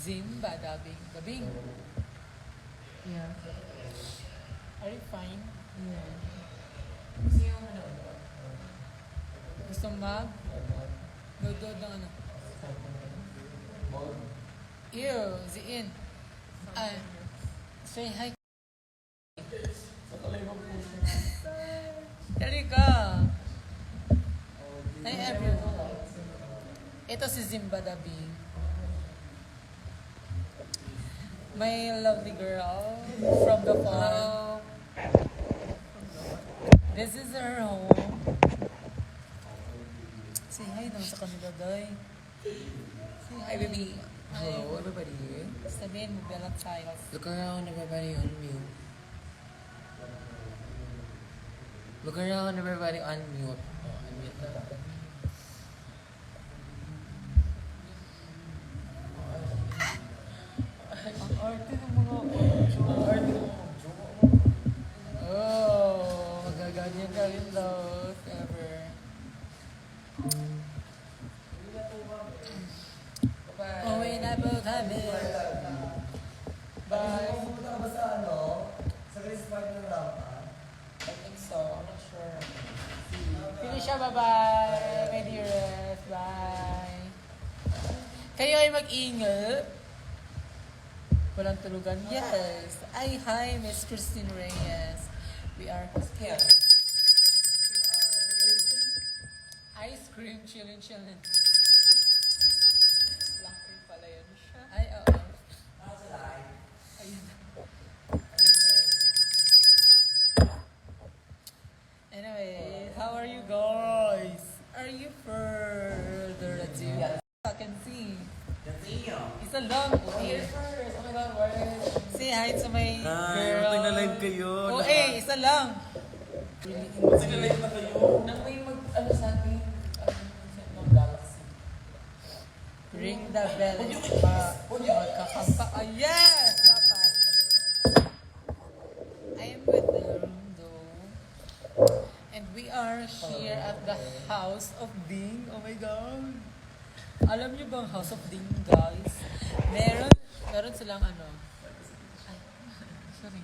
Zimba Dabing. Dabing. Yeah. Are you fine? Yeah. Gusto mag? Nodod ng ano? Ew, Ziin. Say hi. Dali ka. Hi everyone. Ito si Zimba Dabing. My lovely girl from the farm. This is her home. Say hi naman sa kanila, day. Say hi, baby. Hello, everybody. Sabihin mo, Bella Tiles. Look around, everybody on mute. Look around, everybody on mute. Oh, unmute na lang. Ang arte ng mga oh, magaganyan ka rin daw. Ever. Uwi na po kami. Bye. Pumunta ka ba sa sa Grace Park ng Rampa? I think so. I'm not sure. Felicia, bye-bye. My dearest. Bye. Kayo ay mag-ingat. Walang tulugan? Yes. Ay, hi, Miss Christine Reyes. We are here. Ice cream, chillin'. Black cream pala yun siya. Ay, oo. Ayun. Anyway, how are you guys? Are you further ado? Yes. I can see. Damn. Isa lang. Okay. First, oh my God, where? Say hi to my Hi, girl. nag-live kayo. Oh, isa lang. Nag-live na kayo. Nang may sa ating, ng Galaxy. Ring the bell. Magkakampa. Oh, yes! Dapat. I am with them, though. And we are here at the House of Ding. Oh my God. Alam niyo bang House of Ding, guys? Meron silang ano. Ay, sorry.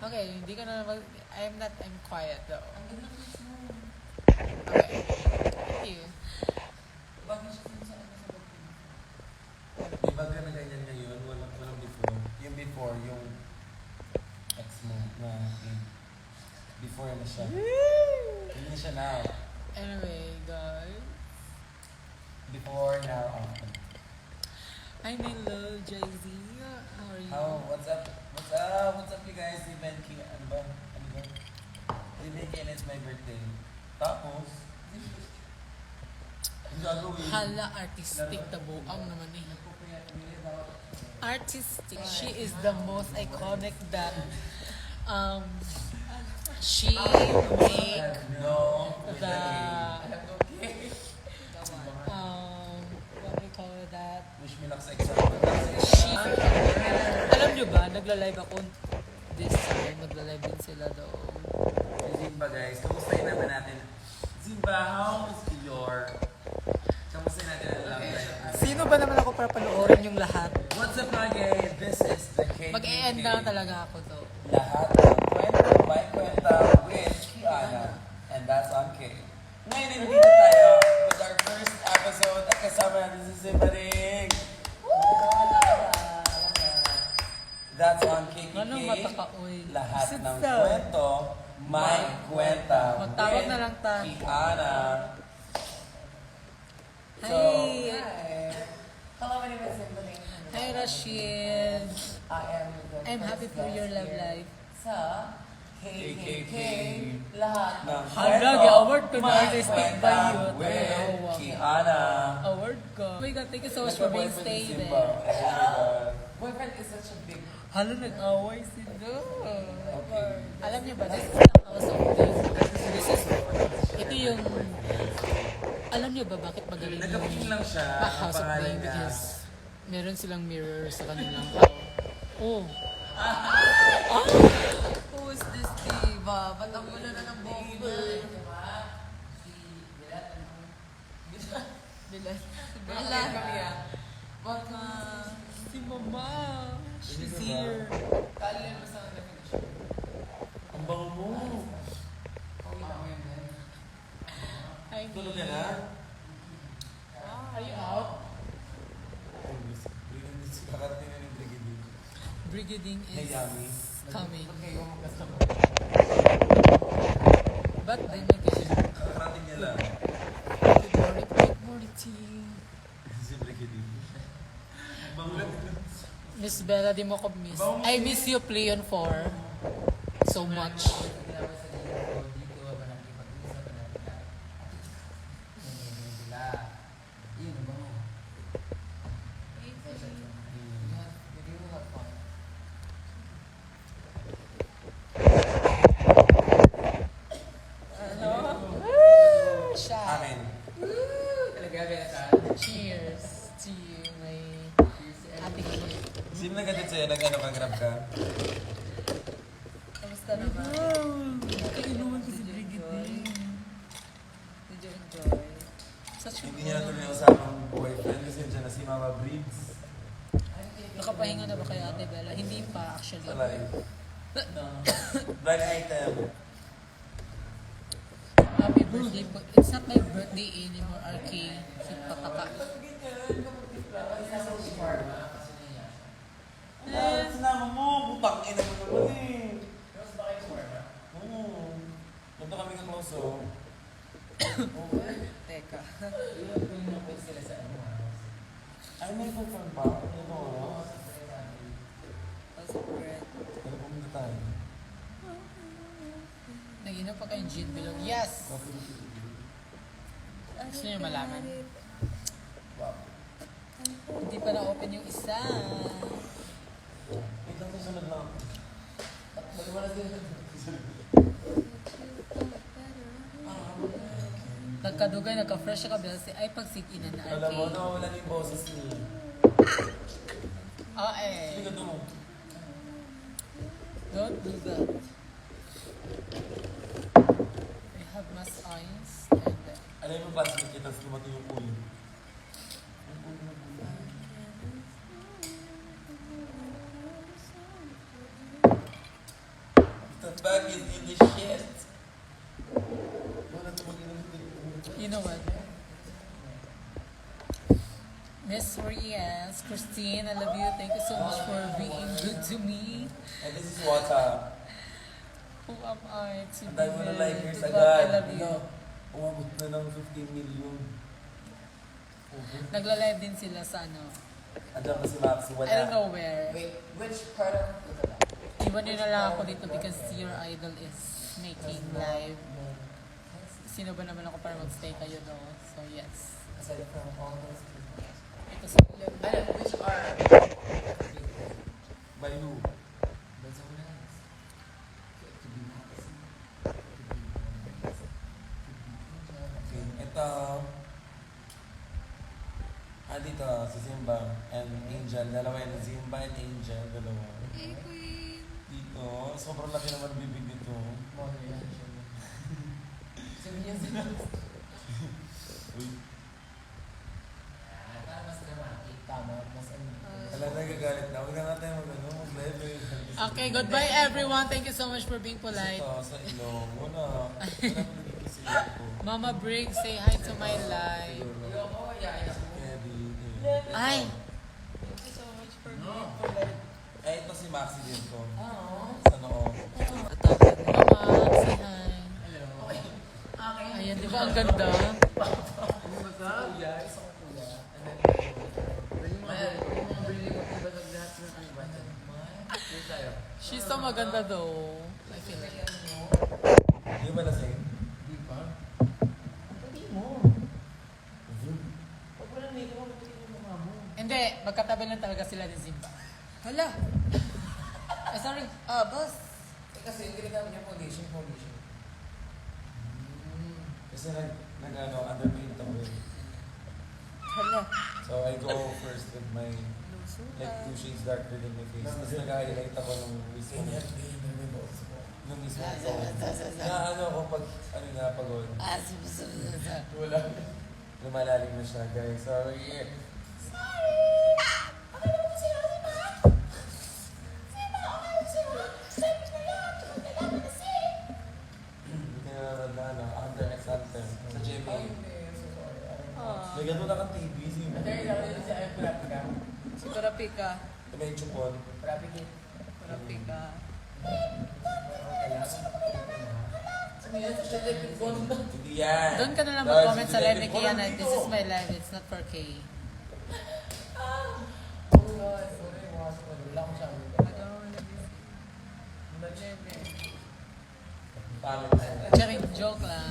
Okay, hindi ka na I'm quiet though. Okay. Thank you. Diba na ganyan ngayon? Walang before. Yung before, yung ex mo na before na siya. Hindi na siya now. Anyway, guys. Before, now, after. Hi, my love, Jay-Z. How are you? What's up? What's up you guys? Si Benki, ano ba? Si Benki and it's my birthday. Tapos, yung gagawin. Hala, artistic na buang naman eh. Artistic. She is the most iconic that she make No. the what do you call that? Wish me luck sa exam. She, alam nyo ba, nagla-live ako this time, nagla-live din sila daw. Zimba guys, kamustahin naman natin. Zimba, how is your... Kamustahin natin ang love life. Sino ba naman ako para panoorin yung lahat? What's up mga guys? This is the KKK. Mag-e-end na talaga ako to. Lahat ng kwento, may kwenta with Kiana. And that's on K. Ngayon, nandito tayo with our first episode at kasama natin si Zimba Ring. That's on KKK. Ano mata ka, oy? Lahat Sit ng down. kwento, may kwenta Magtawag with na lang ta. Kiana. Hi! Hello, my name is Zimba. Hi, Rashid! I am the I'm happy first for your guest love here life. Sa KKK. KKK. Lahat ng Hala, kwento, award to na may artistic kwenta. by you. With Tawa. Kiana. Award ko. Oh my God, thank you so much for being stay Zimba. there. Oh my God. Boyfriend is such a big... Hala, nag-away sila. Okay. Alam niyo ba, this is the house of things. This is, ito yung, alam niyo ba bakit magaling Nagkapiking lang siya. Ah, Ang House of pangalan Things niya. because meron silang mirror sa kanilang oh. Who is this diva? Ba't ang gulo na ng buhok mo? Bilan. Wala. Baka... Brigiding is Yummy. coming. Kayo magkasama. But then again, Karating niya lang. good morning to you. Siyempre kidi. Bangulat. Miss Bella, di mo ko miss. I miss you, Pleon 4. So much. Siya. Amin. Cheers to you, my ate ko. Sino nag-edit sa'yo? Nag-ano ka, grab ka? Kamusta naman? Kainuman ko si Brigiding. Did you enjoy? Such a Hindi niya natuloy yung usapang boyfriend kasi dyan na si Mama Breeds. Nakapahinga na ba kay Ate Bella? Hindi pa, actually. Sa live. Blind item. Happy birthday po. It's not my birthday anymore, RK. Si Pataka. Sinama mo, butang ina mo naman eh. Oo. Ganito kami ka-close oh. Teka. Ay, may confirm pa? Ano? Also, bread. Pero pumunta tayo. Nag-inom pa kayong gin bilog. Yes! Gusto niyo malaman? Hindi pa na-open yung isa. Wait lang, susunod lang. Nagkadugay, nagka-fresh siya kabila si ay pagsikinan na Alam mo, RK. nawawala na yung boses niya. Ah eh. Sige ka doon. Don't do that. We have mass eyes and Alam mo, classmate kita, tapos tumato yung ulo. The bag is in the shit. Wala tumagin you know what? Miss Riaz, Christine, I love you. Thank you so much for being good to me. And this is water. Who am I to Ang be dami mo na good? likers But agad. I love you. Umabot na ng 15 million. Nagla-live din sila sa ano. Andiyan pa si Maxi, wala. I don't know where. Wait, which part of the Iwan nyo na lang ako dito because your idol is making live. Sino ba naman ako para magstay kayo do? So yes. aside from all those people? Ito sa Which are By who? that's so nice. To be nice. Okay, ito. Dito, si Simba and Angel. Dalawa yan. Simba and Angel. Dalawa. Hey, queen! Dito. Sobrang laki naman ng bibig nito. Modern reaction. Sabi niya sila. Uy. Para mas dramatic. Tama, mas ano. Alam na gagalit na. Huwag na nga tayo mag-live. Okay, goodbye everyone. Thank you so much for being polite. Ito, sa ilong. Wala. Wala nagkikisiyan ko. Mama Briggs, say hi to my live. Ayoko, yain ako. Kevin. Ay! Thank you so much for being polite. Eh, ito si Maxi din ko. Oo. Sa noo. Mama, say hi. Hello. Ayan, di ba ang ganda? Ano ba ito? Kuya, isa ko kuya. And then, yung mga brilliant ko, iba sa lahat ng ano ba ito? Yung tayo. She's so maganda though. I feel like. Di ba lasing? Di ba? Hindi mo. Pag walang makeup, matuloy yung mukha mo. Hindi, magkatabi lang talaga sila ni Zimba. Hala! Ay, sorry. Boss! Kasi yung ginagamit niya foundation. Kasi nag-ano, underpaint ako eh. Hala! So I go first with my like 2 shades darker than my face. Tapos nag-highlight ako nung mismo. Nung mismo ko. Na ano ako pag, ano nga, pagod. Wala. Lumalalim na siya, guys. Sorry. Hindi ka nanonood na ano, Under X Anthem sa GMA. May ganun na kang TV, Kaya lang yun si Ayun Kurapika. Siguro pika. May chupon. Kurapika. God. Hindi yan. Doon ka na lang Guys, mag-comment sa live ni walang Kiana. dito. This is my live. It's not for K. Pangit. Charing joke lang.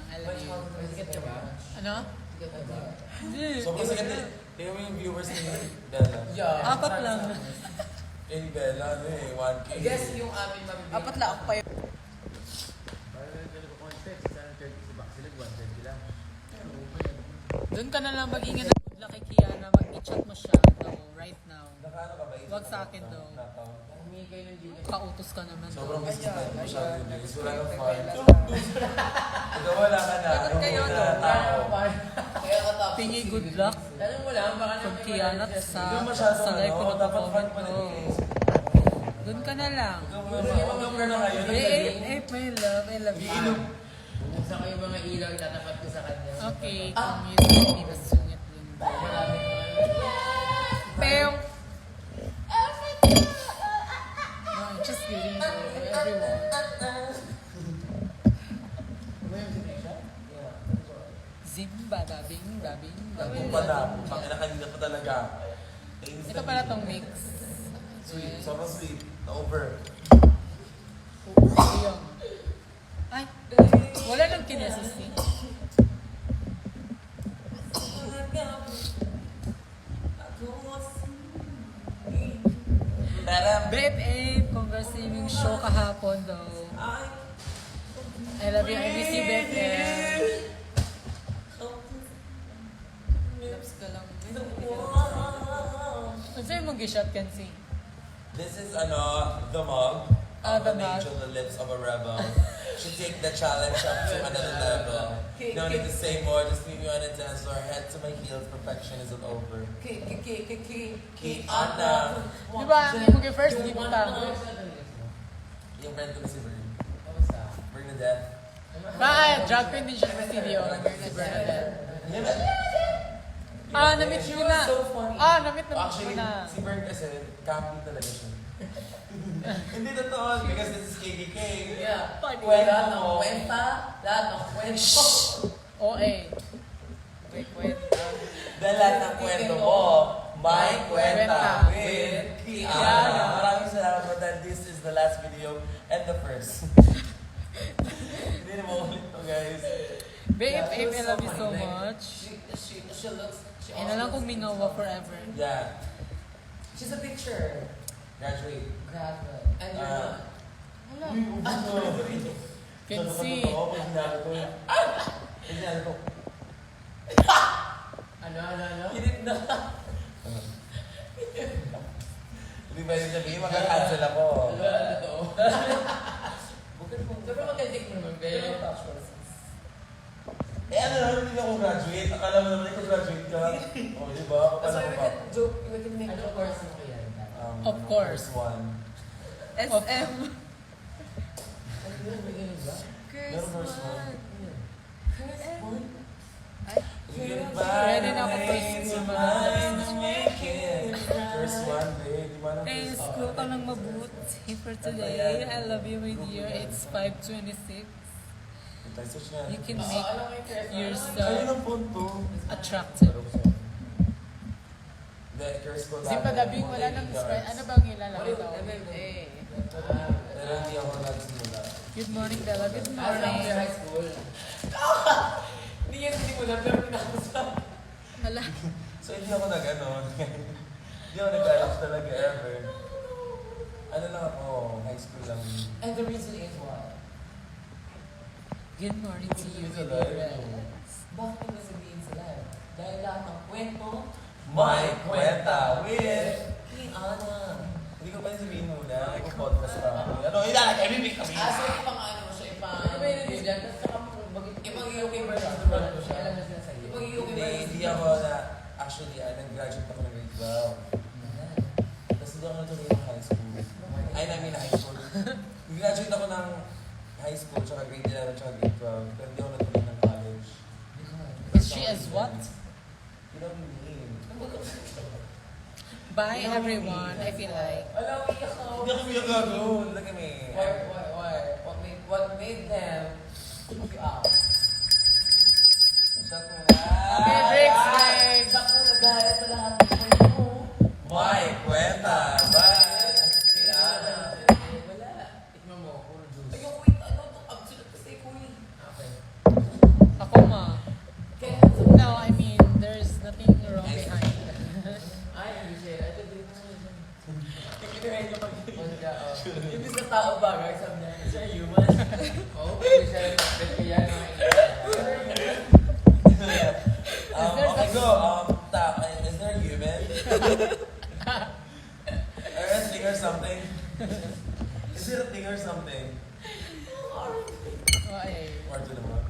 I love you. Ano? Hindi. Sobrang sakit eh. Tingnan mo yung viewers ni Bella. Apat lang. Eh, ni Bella, ano eh, 1K. Guess yung amin mabibigyan. Apat lang pa yun. Doon ka na lang mag-ingat ng good luck kay Kiana. Mag-chat mo siya. No, right now. Nakaano ka ba? Wag sa akin daw. Nakaw. Humingi kayo ng Gcash. Kautos ka naman. Sobrang daw. gusto ko masyado yung videos. Wala nang fun. Ikaw wala ka na. Dapat kayo, Wala no? na tao. Kaya ka tapos. Pingi good luck. Tanong mo lang, baka From naman Kiana Ikaw sa masyado live ko ano, dapat fun na-comment pa ko. na Doon ka na lang. Ikaw na ngayon. My love. I love you. Buksan ko yung mga ilaw, itatapat ko sa kanya. Okay, kung yun, hindi ba sungit yun. Pew! No, I'm just kidding you, everyone. Zimba, babing, babing, babing. Nagpumpa na. Pangina kanina pa talaga. Nainis Ito na pala dito. tong mix. Sweet. Sobrang sweet. Na-over. Ayun. Ay, wala nang kinesis eh. Taram. Babe, congrats sa inyong show kahapon daw. I love you, I miss you, Babe. Laps ka lang. Ano sa'yo mong gishot kan si? This is the mug Ah, of the an mug. angel that lives of a rebel. She take the challenge up to another level. No need to say more, just meet me on a dance floor. Head to my heels, perfection isn't over. Kiana. Di ba, yung first gift pa. Yung friend ko na si Vern. Kamusta? Bernadette. Drag queen din siya sa studio. Si Bernadette. Ah, na-meet mo na. So funny. Na-meet mo Actually, na. si Vern kasi, camping talaga siya. Hindi totoo, because this is KKK. Yeah. Funny. Lahat ng kwenta, lahat ng kwento. OA. Wait. Dala ng kwento mo, may kwenta with Kiana. Maraming salamat for that. This is the last video and the first. Hindi na mo ulit to, guys. Babe, I love you so much. She looks, she Ay na lang kung Minowa forever. Yeah. She's a picture. Graduate. Graduate. And you're not. Can see. Pag sinabi ko. Ano? Init na. Hindi ba yung sabihin, makakancel ako. Sobrang maganda mo naman, babe. Hindi ako graduate. Akala mo naman ikaw graduate ka. O, di ba? So, Paano we ka? can joke, we can make Ano course mo kaya? Of course. First one. SM. Ano yun? May ganun ba? Meron first one. Ready na ako for school, First one, babe. Di ba na Hey, first school ka lang mabuti for today. I love you, my dear. It's 5:26. Search nga. You can make Alam mo yung first one? Ayun yourself ang punto. attractive. Hindi, curse ko Zimba Dabing, wala nang friend. Ano bang ilalagay daw? Pero hindi ako nagsimula. Good morning, Bella. Good As after morning. high school. Hindi yan sinimulan, pero pinakausap. Hala. So hindi ako hindi ako nag-college talaga ever. Ano lang ako, high school lang. And the reason is why? Good morning to you, Sa my live. dear. Bakit mo sabihin sa live? Dahil lahat ng kwento, My kwenta with... Kiana. Hindi ko pa yung sabihin muna, podcast pa. Ano, ilalagay, bibig kami. So ipang ano mo siya, ipang-iyo kay versus the brand mo siya. Alam na sila sa'yo. Ipang-iyo kay Hindi, versus hindi ako actually, nag-graduate ako ng grade 12. Tapos doon ako natuloy ng high school. Ay, namin high school. Nag-graduate ako ng high school, tsaka grade 11, tsaka grade 12. Pero hindi ako natuloy ng college. Is she as what? You know what I mean? Bye everyone, I feel like. Alam mo, iyak ako. Hindi ako yung gagawin. Look at me. Why? What made them kick you out? Shut mo na. Okay, breaks, breaks. Shut mo na dahil sa lahat ng mo. Mike, kwenta. Bye. Wala. Tikman mo, puro juice. Ayoko, wait. Ano to? Absolute kasi ko eh. Okay. Ako ma. Kaya, No, I mean, there's nothing wrong behind. ay, hindi siya. Ito, dito mo yun. Tikman niyo pag Ibig sa tao ba, guys? Sabi niya, is there human? Oo, pwede siya. Pwede kaya naman. Okay, go. Is there a human? Or a thing or something? Is it a thing or something? Okay. Or to naman.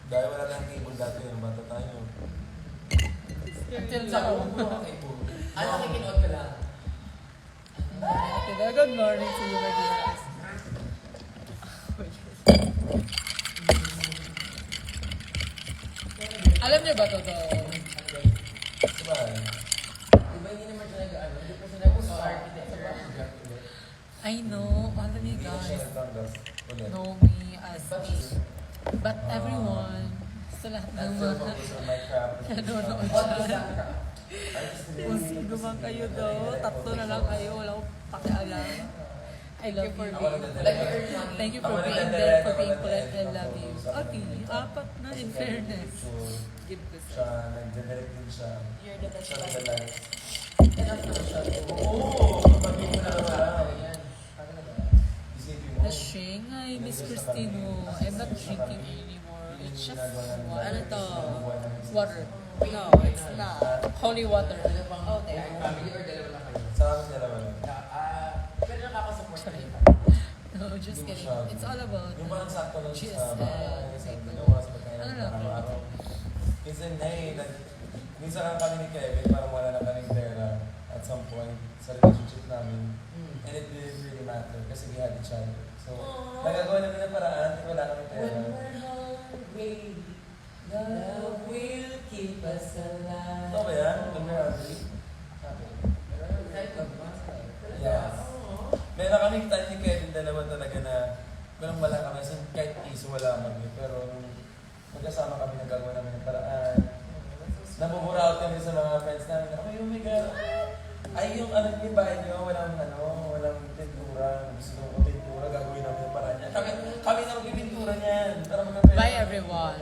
Dahil wala nang cable dati ng bata tayo. Until Sa now. ulo ka kay Bo. Ano, nakikinood ka lang? Good morning to you, my dears. Alam niyo ba to? Diba? Di ba hindi naman siya nag-ano? Hindi pa siya nag-architect. Sa ba? I know, alam niyo Hindi na siya guys, nagtanggas. Ulit. know me as me. But everyone, sa lahat ng I'm still mga focused on my craft. nanonood What is dyan. that crap? Kung sino man kayo daw, tatlo na lang kayo, wala akong pakialam. I love you. Thank you for being there, for being polite, I love you. Okay, apat na in fairness. Give this. Siya, nag-direct din siya. You're the best. Siya nag-live. Enough na siya. Oo! Kapag hindi mo nakasama. Yan. Paano na ba? Isipin mo. The Shing, ay Miss Cristino. I'm not drinking anymore. It's just, ano to? Water. No, it's not. Holy water. Oh, there. Family or dalawa lang kayo? Sa akin dalawa lang. Pero nakakasupport ka rin. No, just kidding. It's all about Yung parang sakto lang Cheers, sa bahay, sa like, dalawa, sa pagkain ano ng lang, araw-araw. Kasi minsan lang kami ni Kevin, parang wala na kaming pera at some point sa relationship namin. And it didn't really matter kasi we had each other. So, nagagawa namin ng paraan at wala kami pera. When we're hungry, love will keep us alive. Ito ba yan? When we're hungry? Kahit love mo. Yes. Meron kaming time ni Kevin dalawa talaga na parang wala kami. So, kahit piso wala kami. Pero nung magkasama kami, nagagawa namin ng paraan. Nabubura out kami sa mga friends namin. Oh my God. Ay, yung ano yung bahay niyo, walang pintura. Gusto ko pintura, gagawin namin yung paraan niya. Kami na magpipintura niyan. Para magkapera. Bye everyone.